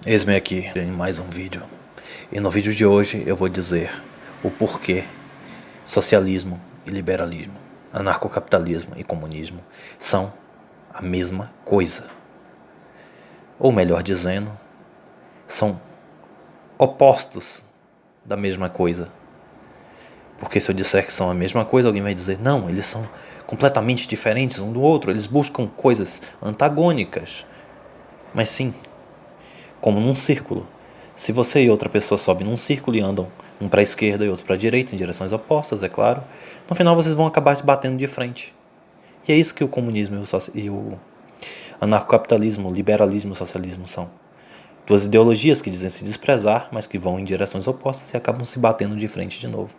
Eis-me aqui em mais um vídeo. E no vídeo de hoje eu vou dizer o porquê socialismo e liberalismo, anarcocapitalismo e comunismo são a mesma coisa. Ou melhor dizendo, são opostos da mesma coisa. Porque se eu disser que são a mesma coisa, alguém vai dizer, não, eles são completamente diferentes um do outro, eles buscam coisas antagônicas. Mas sim, como num círculo. Se você e outra pessoa sobem num círculo e andam um para a esquerda e outro para a direita, em direções opostas, é claro, no final vocês vão acabar batendo de frente. E é isso que o comunismo e o anarcocapitalismo, o liberalismo e o socialismo são. Duas ideologias que dizem se desprezar, mas que vão em direções opostas e acabam se batendo de frente de novo.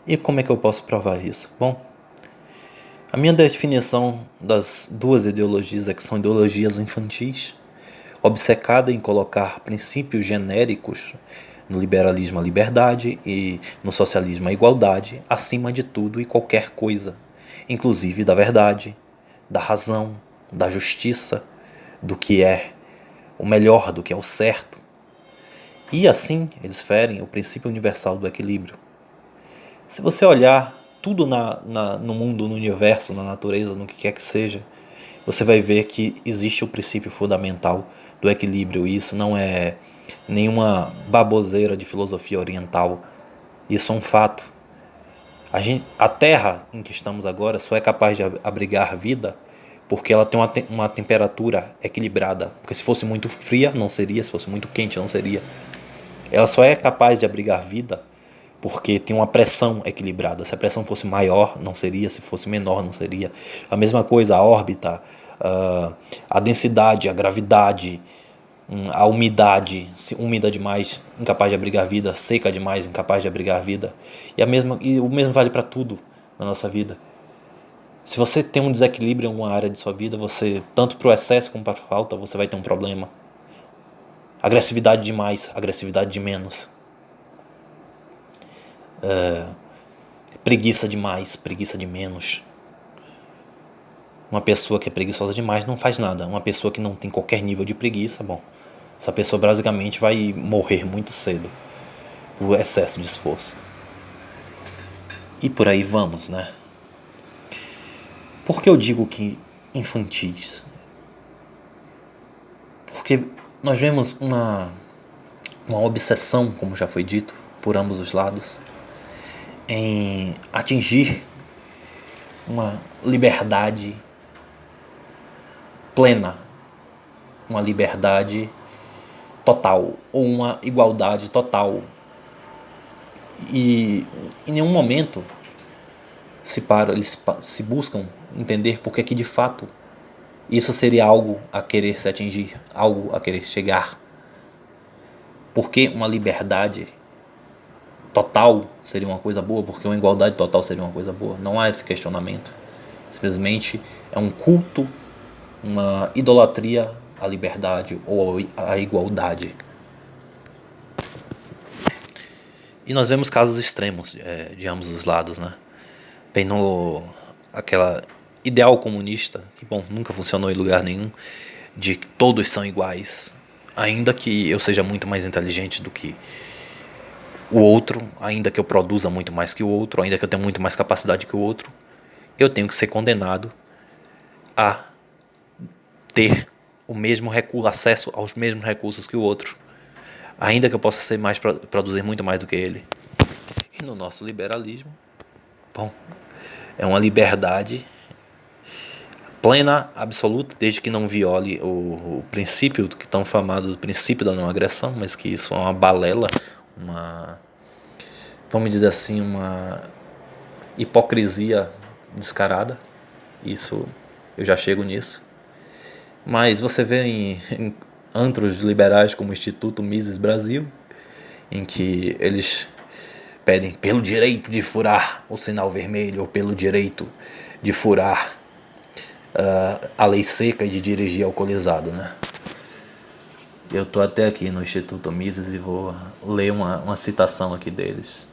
E como é que eu posso provar isso? Bom, a minha definição das duas ideologias é que são ideologias infantis, obcecada em colocar princípios genéricos no liberalismo a liberdade e no socialismo a igualdade acima de tudo e qualquer coisa, inclusive da verdade, da razão, da justiça, do que é o melhor, do que é o certo. E assim eles ferem o princípio universal do equilíbrio. Se você olhar tudo no mundo, no universo, na natureza, no que quer que seja, você vai ver que existe o princípio fundamental do equilíbrio. E isso não é nenhuma baboseira de filosofia oriental. Isso é um fato. A Terra em que estamos agora só é capaz de abrigar vida porque ela tem uma temperatura equilibrada. Porque se fosse muito fria, não seria. Se fosse muito quente, não seria. Ela só é capaz de abrigar vida porque tem uma pressão equilibrada. Se a pressão fosse maior, não seria. Se fosse menor, não seria. A mesma coisa, a órbita, a densidade, a gravidade, a umidade. Se úmida demais, incapaz de abrigar vida. Seca demais, incapaz de abrigar vida. E o mesmo vale para tudo na nossa vida. Se você tem um desequilíbrio em uma área de sua vida, você, tanto para o excesso como para a falta, você vai ter um problema. Agressividade demais, agressividade de menos. Preguiça demais, preguiça de menos. Uma pessoa que é preguiçosa demais não faz nada. Uma pessoa que não tem qualquer nível de preguiça, bom, essa pessoa basicamente vai morrer muito cedo por excesso de esforço. E por aí vamos, né? Por que eu digo que infantis? Porque nós vemos uma obsessão, como já foi dito, por ambos os lados, em atingir uma liberdade plena, uma liberdade total ou uma igualdade total. E em nenhum momento eles se buscam entender por que de fato isso seria algo a querer se atingir, algo a querer chegar. Porque uma liberdade total seria uma coisa boa, porque uma igualdade total seria uma coisa boa. Não há esse questionamento. Simplesmente é um culto, uma idolatria à liberdade ou à igualdade. E nós vemos casos extremos de ambos os lados, né? Bem aquela ideal comunista, que bom, nunca funcionou em lugar nenhum, de que todos são iguais. Ainda que eu seja muito mais inteligente do que o outro, ainda que eu produza muito mais que o outro, ainda que eu tenha muito mais capacidade que o outro, eu tenho que ser condenado a ter o mesmo acesso aos mesmos recursos que o outro, ainda que eu possa ser produzir muito mais do que ele. E no nosso liberalismo, bom, é uma liberdade plena, absoluta, desde que não viole o princípio que tão famado do princípio da não agressão, mas que isso é uma balela, vamos dizer assim, uma hipocrisia descarada. Isso, eu já chego nisso. Mas você vê em antros liberais como o Instituto Mises Brasil, em que eles pedem pelo direito de furar o sinal vermelho ou pelo direito de furar a lei seca e de dirigir alcoolizado, né? Eu tô até aqui no Instituto Mises e vou ler uma citação aqui deles.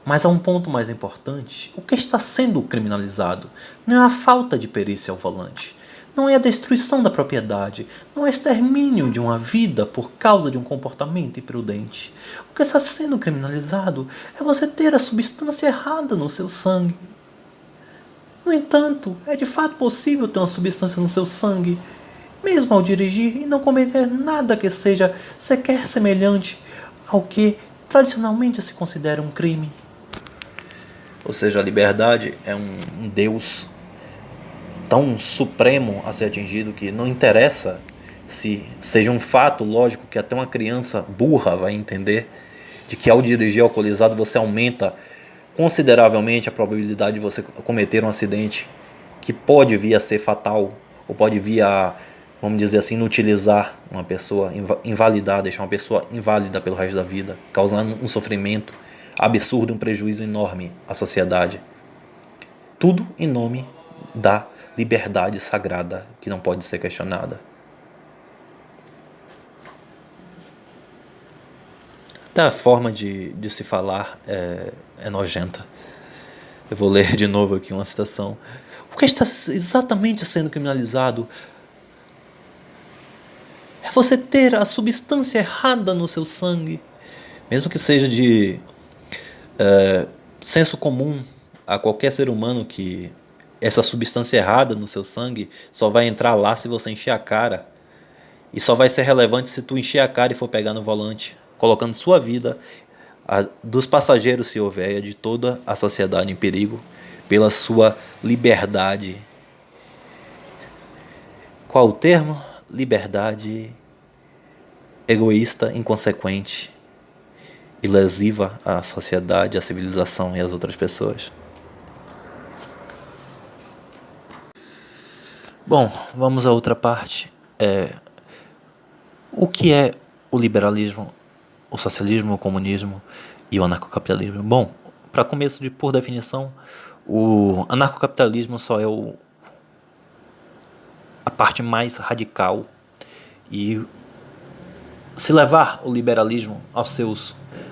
Mas há um ponto mais importante. O que está sendo criminalizado não é a falta de perícia ao volante, não é a destruição da propriedade, não é extermínio de uma vida por causa de um comportamento imprudente. O que está sendo criminalizado é você ter a substância errada no seu sangue. No entanto, é de fato possível ter uma substância no seu sangue, mesmo ao dirigir e não cometer nada que seja sequer semelhante ao que tradicionalmente se considera um crime. Ou seja, a liberdade é um Deus tão supremo a ser atingido que não interessa se seja um fato lógico que até uma criança burra vai entender de que ao dirigir alcoolizado você aumenta consideravelmente a probabilidade de você cometer um acidente que pode vir a ser fatal ou pode vir a, vamos dizer assim, inutilizar uma pessoa, invalidar, deixar uma pessoa inválida pelo resto da vida, causando um sofrimento absurdo, um prejuízo enorme à sociedade. Tudo em nome da liberdade sagrada que não pode ser questionada. Até a forma de se falar é nojenta. Eu vou ler de novo aqui uma citação. O que está exatamente sendo criminalizado é você ter a substância errada no seu sangue, mesmo que seja de senso comum a qualquer ser humano que essa substância errada no seu sangue só vai entrar lá se você encher a cara. E só vai ser relevante se tu encher a cara e for pegar no volante, colocando sua vida, a dos passageiros se houver, e a de toda a sociedade em perigo, pela sua liberdade. Qual o termo? Liberdade egoísta, inconsequente e lesiva à sociedade, à civilização e às outras pessoas. Bom, vamos à outra parte. O que é o liberalismo, o socialismo, o comunismo e o anarcocapitalismo? Bom, para começo por definição, o anarcocapitalismo só é a parte mais radical e se levar o liberalismo às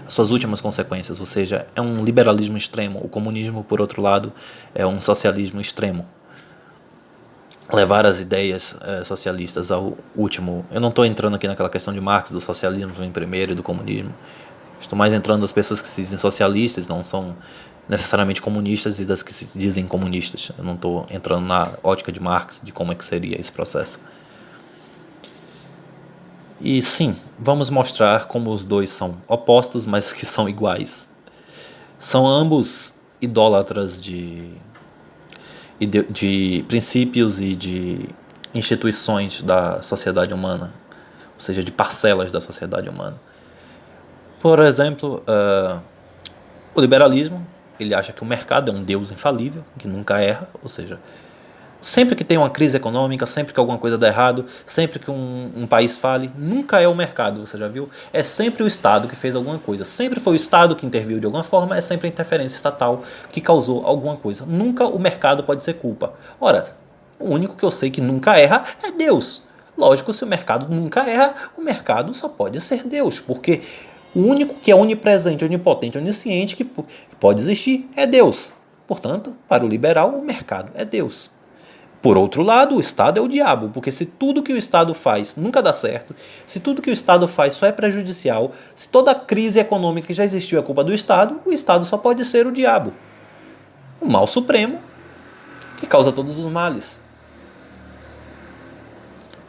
suas últimas consequências, ou seja, é um liberalismo extremo. O comunismo, por outro lado, é um socialismo extremo. Levar as ideias socialistas ao último. Eu não estou entrando aqui naquela questão de Marx, do socialismo vem primeiro e do comunismo. Estou mais entrando nas pessoas que se dizem socialistas, não são necessariamente comunistas, e das que se dizem comunistas. Eu não estou entrando na ótica de Marx, de como é que seria esse processo. E sim, vamos mostrar como os dois são opostos, mas que são iguais. São ambos idólatras de princípios e de instituições da sociedade humana, ou seja, de parcelas da sociedade humana. Por exemplo, o liberalismo, ele acha que o mercado é um Deus infalível, que nunca erra, ou seja, sempre que tem uma crise econômica, sempre que alguma coisa dá errado, sempre que um país fale, nunca é o mercado, você já viu? É sempre o Estado que fez alguma coisa. Sempre foi o Estado que interviu de alguma forma, é sempre a interferência estatal que causou alguma coisa. Nunca o mercado pode ser culpa. Ora, o único que eu sei que nunca erra é Deus. Lógico, se o mercado nunca erra, o mercado só pode ser Deus, porque o único que é onipresente, onipotente, onisciente que pode existir é Deus. Portanto, para o liberal, o mercado é Deus. Por outro lado, o Estado é o diabo, porque se tudo que o Estado faz nunca dá certo, se tudo que o Estado faz só é prejudicial, se toda a crise econômica que já existiu é culpa do Estado, o Estado só pode ser o diabo. O mal supremo que causa todos os males.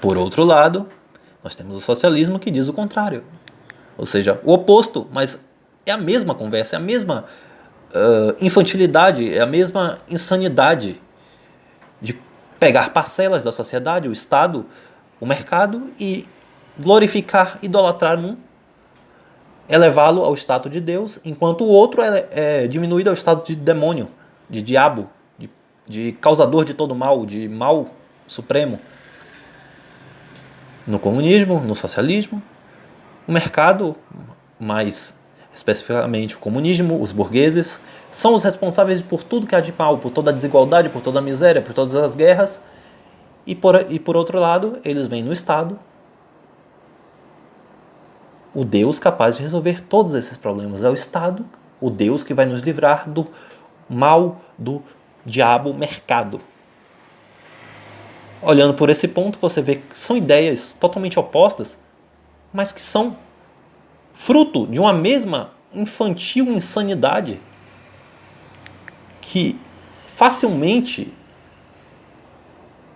Por outro lado, nós temos o socialismo que diz o contrário. Ou seja, o oposto, mas é a mesma conversa, é a mesma infantilidade, é a mesma insanidade de pegar parcelas da sociedade, o Estado, o mercado, e glorificar, idolatrar um, elevá-lo ao status de Deus, enquanto o outro é diminuído ao status de demônio, de diabo, de causador de todo mal, de mal supremo. No comunismo, no socialismo, o mercado, mais especificamente o comunismo, os burgueses, são os responsáveis por tudo que há de mal, por toda a desigualdade, por toda a miséria, por todas as guerras. E por outro lado, eles veem no Estado o Deus capaz de resolver todos esses problemas. É o Estado, o Deus que vai nos livrar do mal, do diabo mercado. Olhando por esse ponto, você vê que são ideias totalmente opostas, mas que são fruto de uma mesma infantil insanidade que facilmente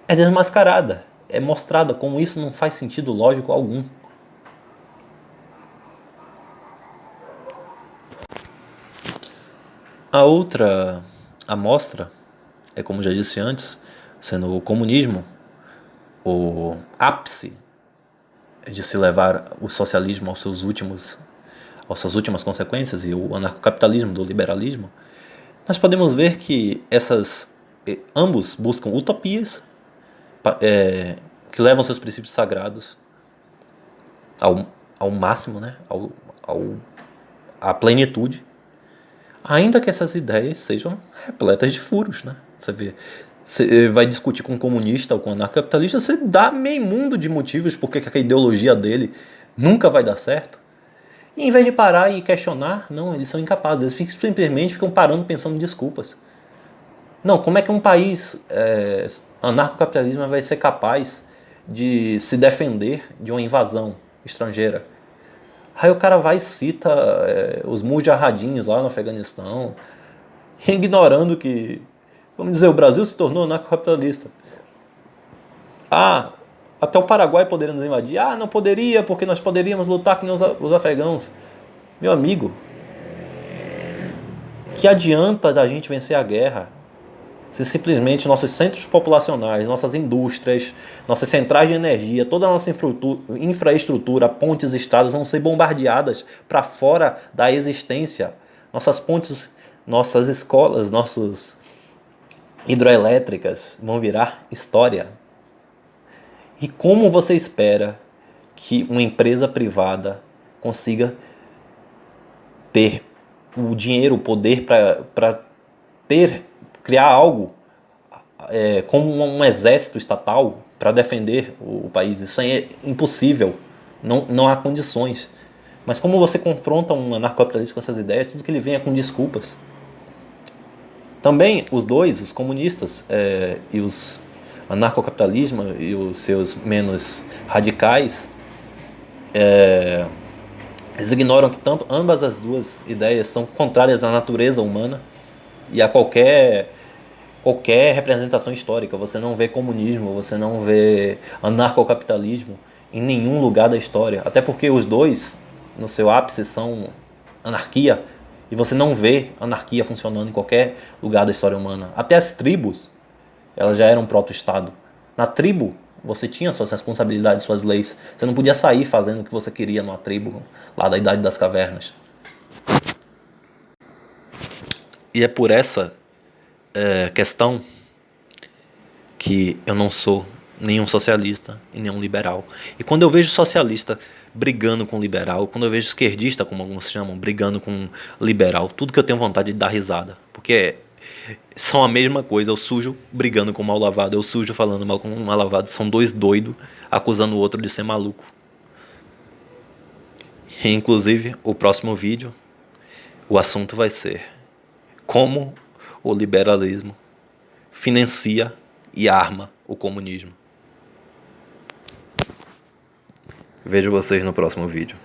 é desmascarada, é mostrada como isso não faz sentido lógico algum. A outra amostra é, como já disse antes, sendo o comunismo o ápice de se levar o socialismo às suas últimas consequências, e o anarcocapitalismo do liberalismo. Nós podemos ver que ambos buscam utopias que levam seus princípios sagrados ao máximo, né? À plenitude, ainda que essas ideias sejam repletas de furos, né? Você vai discutir com um comunista ou com um anarcocapitalista, você dá meio mundo de motivos porque que a ideologia dele nunca vai dar certo. E em vez de parar e questionar, não, eles são incapazes. Eles simplesmente ficam parando pensando em desculpas. Não, como é que um país anarcocapitalismo vai ser capaz de se defender de uma invasão estrangeira? Aí o cara vai e cita os mujahadins lá no Afeganistão, ignorando que, vamos dizer, o Brasil se tornou anarcocapitalista. Até o Paraguai poderia nos invadir. Não poderia, porque nós poderíamos lutar com os afegãos. Meu amigo, que adianta da gente vencer a guerra se simplesmente nossos centros populacionais, nossas indústrias, nossas centrais de energia, toda a nossa infraestrutura, pontes, estradas vão ser bombardeadas para fora da existência. Nossas pontes, nossas escolas, nossas hidroelétricas vão virar história. E como você espera que uma empresa privada consiga ter o dinheiro, o poder para criar algo como um exército estatal para defender o país? Isso é impossível, não há condições. Mas como você confronta um anarcocapitalista com essas ideias, tudo que ele vem é com desculpas. Também os dois, os comunistas e os anarcocapitalismo e os seus menos radicais, eles ignoram que ambas as duas ideias são contrárias à natureza humana e a qualquer representação histórica. Você não vê comunismo, você não vê anarcocapitalismo em nenhum lugar da história. Até porque os dois, no seu ápice, são anarquia, e você não vê anarquia funcionando em qualquer lugar da história humana. Até as tribos, elas já eram proto-estado. Na tribo, você tinha suas responsabilidades, suas leis. Você não podia sair fazendo o que você queria numa tribo lá da Idade das Cavernas. E é por essa questão que eu não sou nenhum socialista e nenhum liberal. E quando eu vejo socialista brigando com liberal, quando eu vejo esquerdista, como alguns chamam, brigando com liberal, tudo que eu tenho vontade de dar risada. Porque são a mesma coisa, eu sujo brigando com mal lavado, eu sujo falando mal com mal lavado. São dois doidos acusando o outro de ser maluco. E, inclusive, o próximo vídeo, o assunto vai ser como o liberalismo financia e arma o comunismo. Vejo vocês no próximo vídeo.